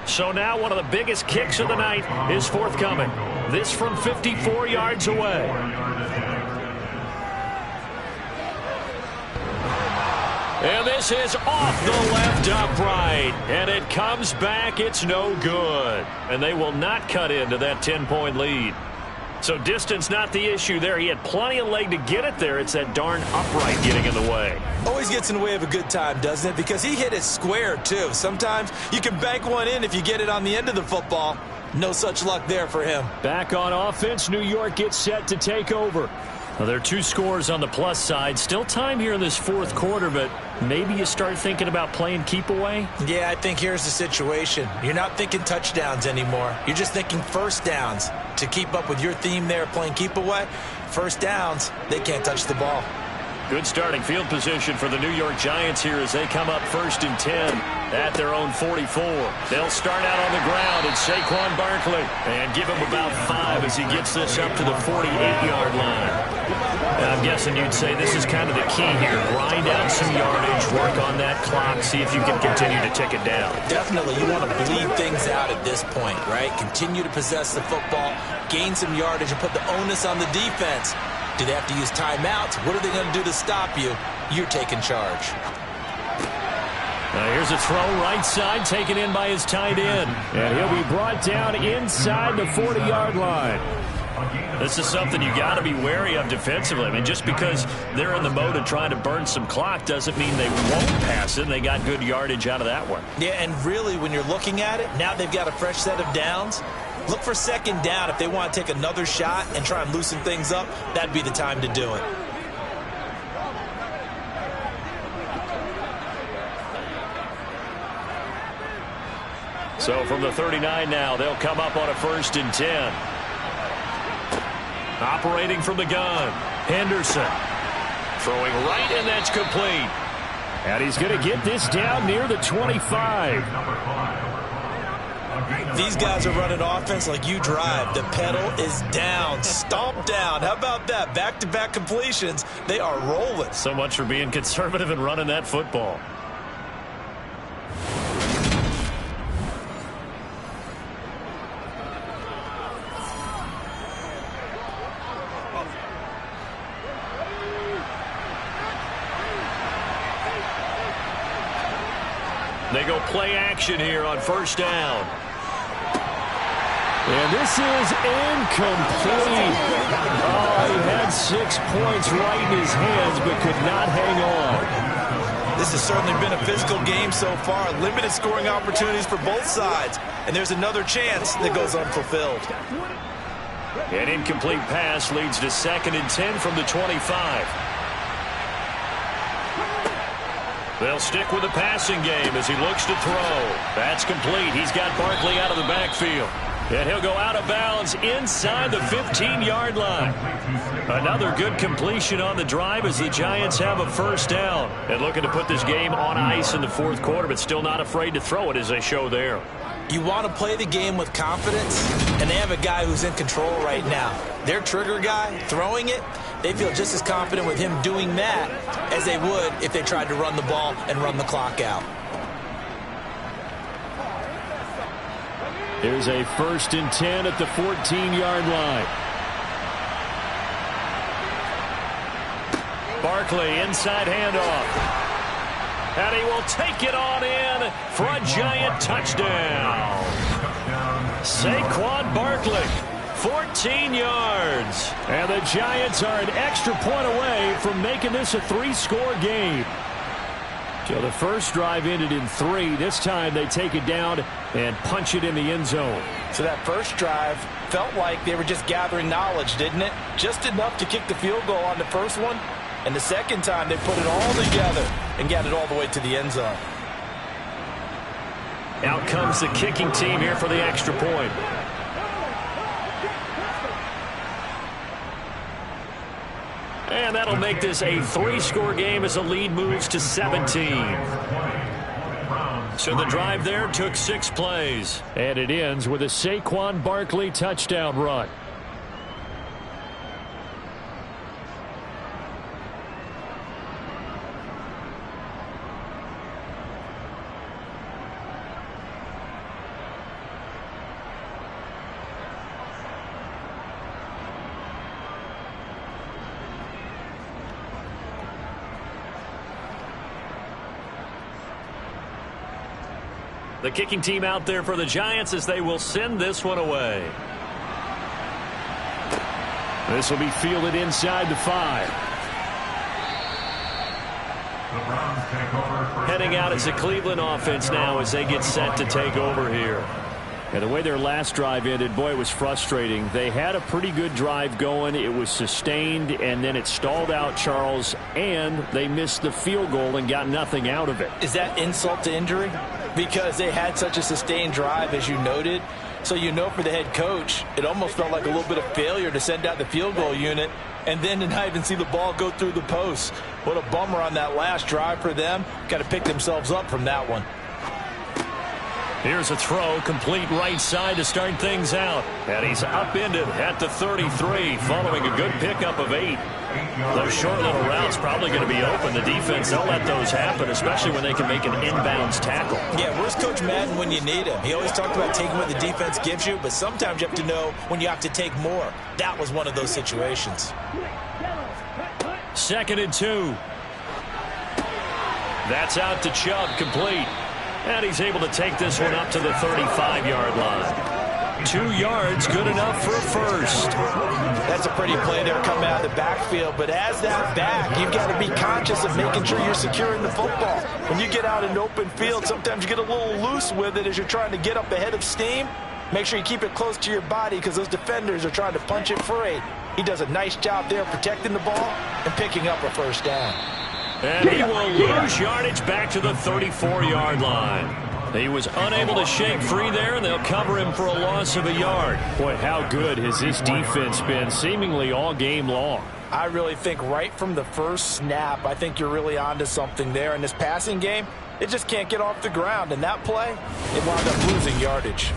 So now one of the biggest kicks of the night is forthcoming. This from 54 yards away. And this is off the left upright. And it comes back. It's no good. And they will not cut into that 10-point lead. So distance not the issue there. He had plenty of leg to get it there. It's that darn upright getting in the way. Always gets in the way of a good time, doesn't it? Because he hit it square, too. Sometimes you can bank one in if you get it on the end of the football. No such luck there for him. Back on offense, New York gets set to take over. Well, there are 2 scores on the plus side. Still time here in this 4th quarter, but maybe you start thinking about playing keep away? Yeah, I think here's the situation. You're not thinking touchdowns anymore. You're just thinking first downs. To keep up with your theme there, playing keep away, first downs, they can't touch the ball. Good starting field position for the New York Giants here as they come up 1st and 10 at their own 44. They'll start out on the ground. It's Saquon Barkley. And give him about 5 as he gets this up to the 48-yard line. And I'm guessing you'd say this is kind of the key here. Grind out some yardage, work on that clock, see if you can continue to tick it down. Definitely. You want to bleed things out at this point, right? Continue to possess the football, gain some yardage, and put the onus on the defense. Do they have to use timeouts? What are they going to do to stop you? You're taking charge. Now here's a throw right side, taken in by his tight end. And he'll be brought down inside the 40-yard line. This is something you got to be wary of defensively. I mean, just because they're in the mode of trying to burn some clock doesn't mean they won't pass it. They got good yardage out of that one. Yeah, and really, when you're looking at it, now they've got a fresh set of downs. Look for 2nd down. If they want to take another shot and try and loosen things up, that'd be the time to do it. So from the 39 now, they'll come up on a 1st and 10. Operating from the gun, Henderson. Throwing right, and that's complete. And he's going to get this down near the 25. These guys are running offense like you drive. The pedal is down, stomp down. How about that? Back-to-back completions. They are rolling. So much for being conservative and running that football. They go play action here on first down. And this is incomplete. Oh, he had 6 points right in his hands, but could not hang on. This has certainly been a physical game so far. Limited scoring opportunities for both sides. And there's another chance that goes unfulfilled. An incomplete pass leads to 2nd and 10 from the 25. They'll stick with the passing game as he looks to throw. That's complete. He's got Barkley out of the backfield. And he'll go out of bounds inside the 15-yard line. Another good completion on the drive as the Giants have a first down. And looking to put this game on ice in the 4th quarter, but still not afraid to throw it as they show there. You want to play the game with confidence, and they have a guy who's in control right now. Their trigger guy, throwing it, they feel just as confident with him doing that as they would if they tried to run the ball and run the clock out. Here's a 1st and 10 at the 14-yard line. Barkley, inside handoff. And he will take it on in for a Giant touchdown. Saquon Barkley, 14 yards. And the Giants are an extra point away from making this a 3-score game. So the first drive ended in 3. This time they take it down and punch it in the end zone. So that first drive felt like they were just gathering knowledge, didn't it? Just enough to kick the field goal on the first one. And the second time they put it all together and got it all the way to the end zone. Out comes the kicking team here for the extra point. And that'll make this a 3-score game as the lead moves to 17. So the drive there took 6 plays. And it ends with a Saquon Barkley touchdown run. The kicking team out there for the Giants as they will send this one away. This will be fielded inside the 5. Heading out as the Cleveland offense now as they get set to take over here. And the way their last drive ended, boy, it was frustrating. They had a pretty good drive going. It was sustained, and then it stalled out, Charles, and they missed the field goal and got nothing out of it. Is that insult to injury? Because they had such a sustained drive, as you noted. So you know for the head coach, it almost felt like a little bit of failure to send out the field goal unit and then to not even see the ball go through the post. What a bummer on that last drive for them. Got to pick themselves up from that one. Here's a throw, complete right side to start things out. And he's upended at the 33, following a good pickup of 8. Those short little routes probably going to be open. The defense, they'll let those happen, especially when they can make an inbounds tackle. Yeah, where's Coach Madden when you need him? He always talked about taking what the defense gives you, but sometimes you have to know when you have to take more. That was one of those situations. 2nd and 2. That's out to Chubb, complete. And he's able to take this one up to the 35-yard line. 2 yards, good enough for a first. That's a pretty play there coming out of the backfield. But as that back, you've got to be conscious of making sure you're securing the football. When you get out in open field, sometimes you get a little loose with it as you're trying to get up ahead of steam. Make sure you keep it close to your body because those defenders are trying to punch it free. He does a nice job there protecting the ball and picking up a first down. And he will lose yardage back to the 34-yard line. He was unable to shake free there, and they'll cover him for a loss of a yard. Boy, how good has this defense been seemingly all game long? I really think right from the first snap, I think you're really onto something there. In this passing game, It just can't get off the ground. And that play, it wound up losing yardage.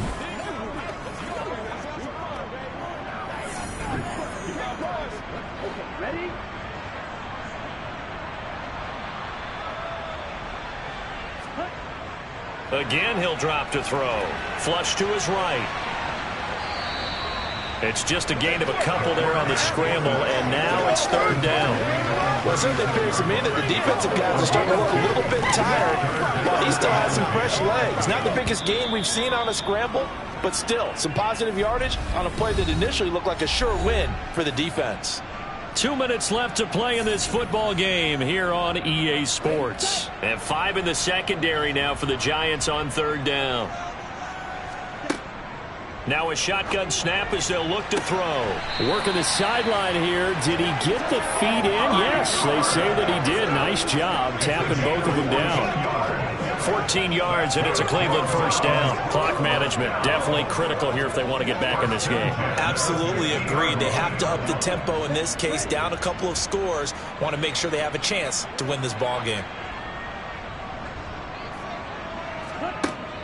Again, he'll drop to throw. Flush to his right. It's just a gain of a couple there on the scramble, and now it's third down. Well, it certainly appears to me that the defensive guys are starting to look a little bit tired, while he still has some fresh legs. Not the biggest gain we've seen on a scramble, but still, some positive yardage on a play that initially looked like a sure win for the defense. 2 minutes left to play in this football game here on EA Sports. And 5 in the secondary now for the Giants on third down. Now a shotgun snap as they'll look to throw. Working the sideline here. Did he get the feet in? Yes, they say that he did. Nice job tapping both of them down. 14 yards, and it's a Cleveland first down. Clock management definitely critical here if they want to get back in this game. Absolutely agreed. They have to up the tempo in this case, down a couple of scores. Want to make sure they have a chance to win this ball game.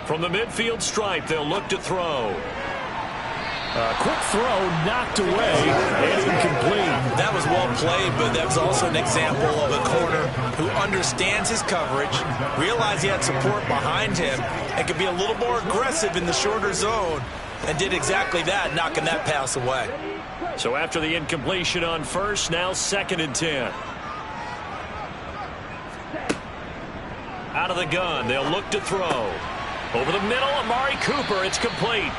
From the midfield stripe, they'll look to throw. Quick throw knocked away and incomplete. That was well played, but that was also an example of a corner who understands his coverage, realized he had support behind him, and could be a little more aggressive in the shorter zone, and did exactly that, knocking that pass away. So after the incompletion on first, now 2nd and 10. Out of the gun, they'll look to throw. Over the middle, Amari Cooper, it's complete.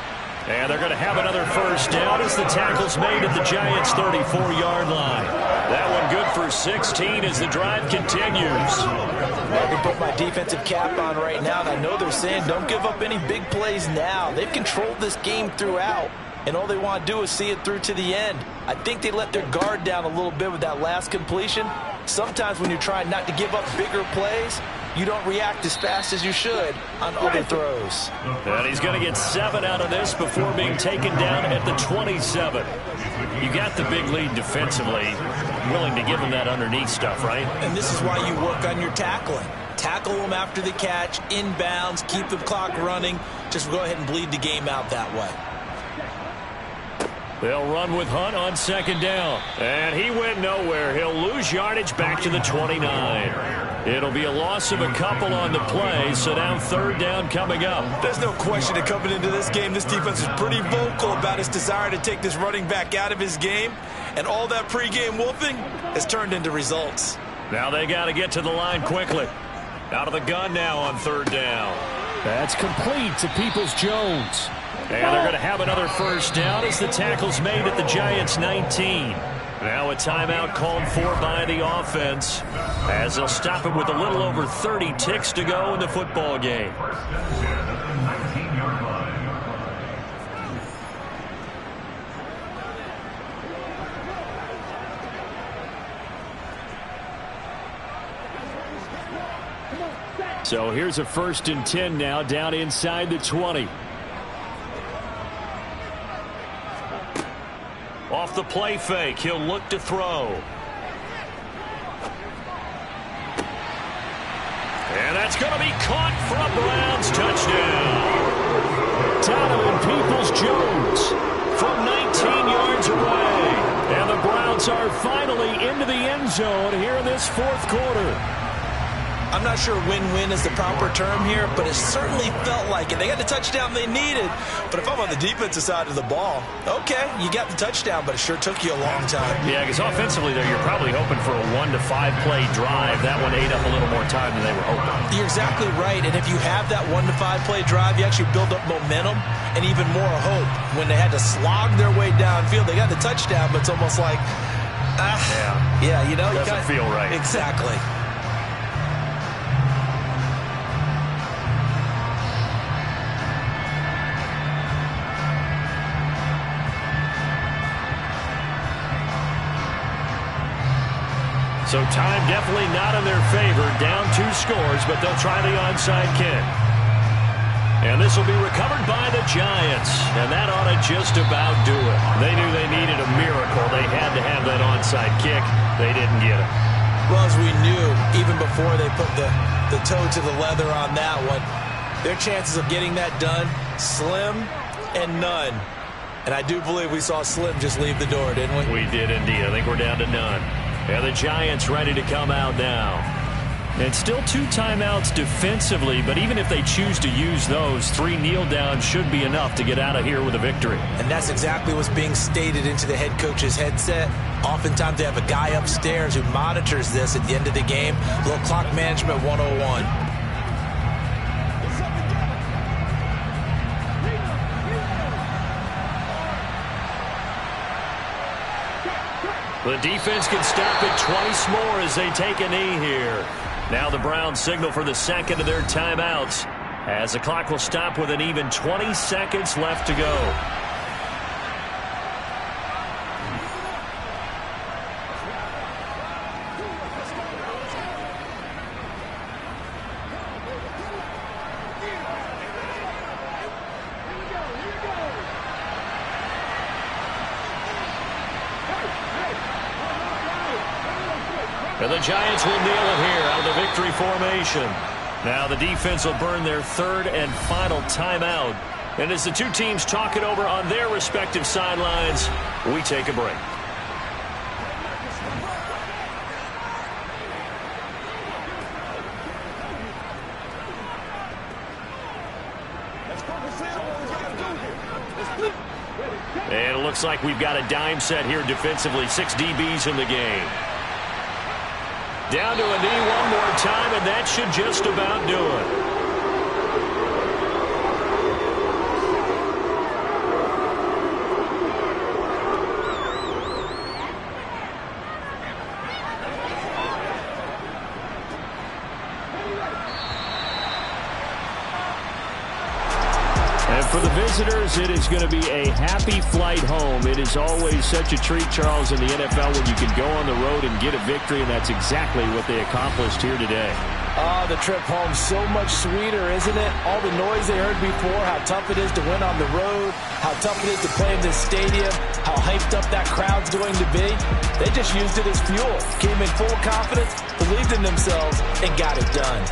And they're going to have another first down as the tackle's made at the Giants' 34-yard line. That one good for 16 as the drive continues. I can put my defensive cap on right now, and I know they're saying don't give up any big plays now. They've controlled this game throughout, and all they want to do is see it through to the end. I think they let their guard down a little bit with that last completion. Sometimes when you're trying not to give up bigger plays, you don't react as fast as you should on other throws. And he's going to get 7 out of this before being taken down at the 27. You got the big lead defensively. Willing to give him that underneath stuff, right? And this is why you work on your tackling. Tackle them after the catch, inbounds, keep the clock running. Just go ahead and bleed the game out that way. They'll run with Hunt on 2nd down. And he went nowhere. He'll lose yardage back to the 29. It'll be a loss of a couple on the play, so now 3rd down coming up. There's no question that coming into this game, this defense is pretty vocal about its desire to take this running back out of his game, and all that pregame wolfing has turned into results. Now they got to get to the line quickly. Out of the gun now on 3rd down. That's complete to Peoples-Jones. And they're going to have another first down as the tackle's made at the Giants' 19. Now a timeout called for by the offense as they'll stop it with a little over 30 ticks to go in the football game. So here's a 1st and 10 now down inside the 20. Off the play fake, he'll look to throw. And that's going to be caught for a Browns touchdown. Donovan Peoples-Jones from 19 yards away. And the Browns are finally into the end zone here in this 4th quarter. I'm not sure win-win is the proper term here, but it certainly felt like it. They got the touchdown they needed, but if I'm on the defensive side of the ball, okay, you got the touchdown, but it sure took you a long time. Yeah, because offensively, though, you're probably hoping for a 1 to 5 play drive. That one ate up a little more time than they were hoping. You're exactly right, and if you have that 1 to 5 play drive, you actually build up momentum and even more hope. When they had to slog their way downfield, they got the touchdown, but it's almost like, yeah, you know, doesn't feel right. Exactly. So time definitely not in their favor. Down 2 scores, but they'll try the onside kick. And this will be recovered by the Giants. And that ought to just about do it. They knew they needed a miracle. They had to have that onside kick. They didn't get it. Well, as we knew, even before they put the the toe to the leather on that one. Their chances of getting that done, slim and none. And I do believe we saw Slim just leave the door, didn't we? We did indeed. I think we're down to none. And the Giants ready to come out now. And still 2 timeouts defensively, but even if they choose to use those, 3 kneel downs should be enough to get out of here with a victory. And that's exactly what's being stated into the head coach's headset. Oftentimes they have a guy upstairs who monitors this at the end of the game. A little clock management 101. The defense can stop it twice more as they take a knee here. Now the Browns signal for the second of their timeouts as the clock will stop with an even 20 seconds left to go. And the Giants will kneel it here out of the victory formation. Now the defense will burn their 3rd and final timeout. And as the 2 teams talk it over on their respective sidelines, we take a break. And it looks like we've got a dime set here defensively. 6 DBs in the game. Down to a knee one more time, and that should just about do it. For the visitors, it is going to be a happy flight home. It is always such a treat, Charles, in the NFL when you can go on the road and get a victory, and that's exactly what they accomplished here today. The trip home so much sweeter, isn't it? All the noise they heard before, how tough it is to win on the road, how tough it is to play in this stadium, how hyped up that crowd's going to be. They just used it as fuel, came in full confidence, believed in themselves, and got it done.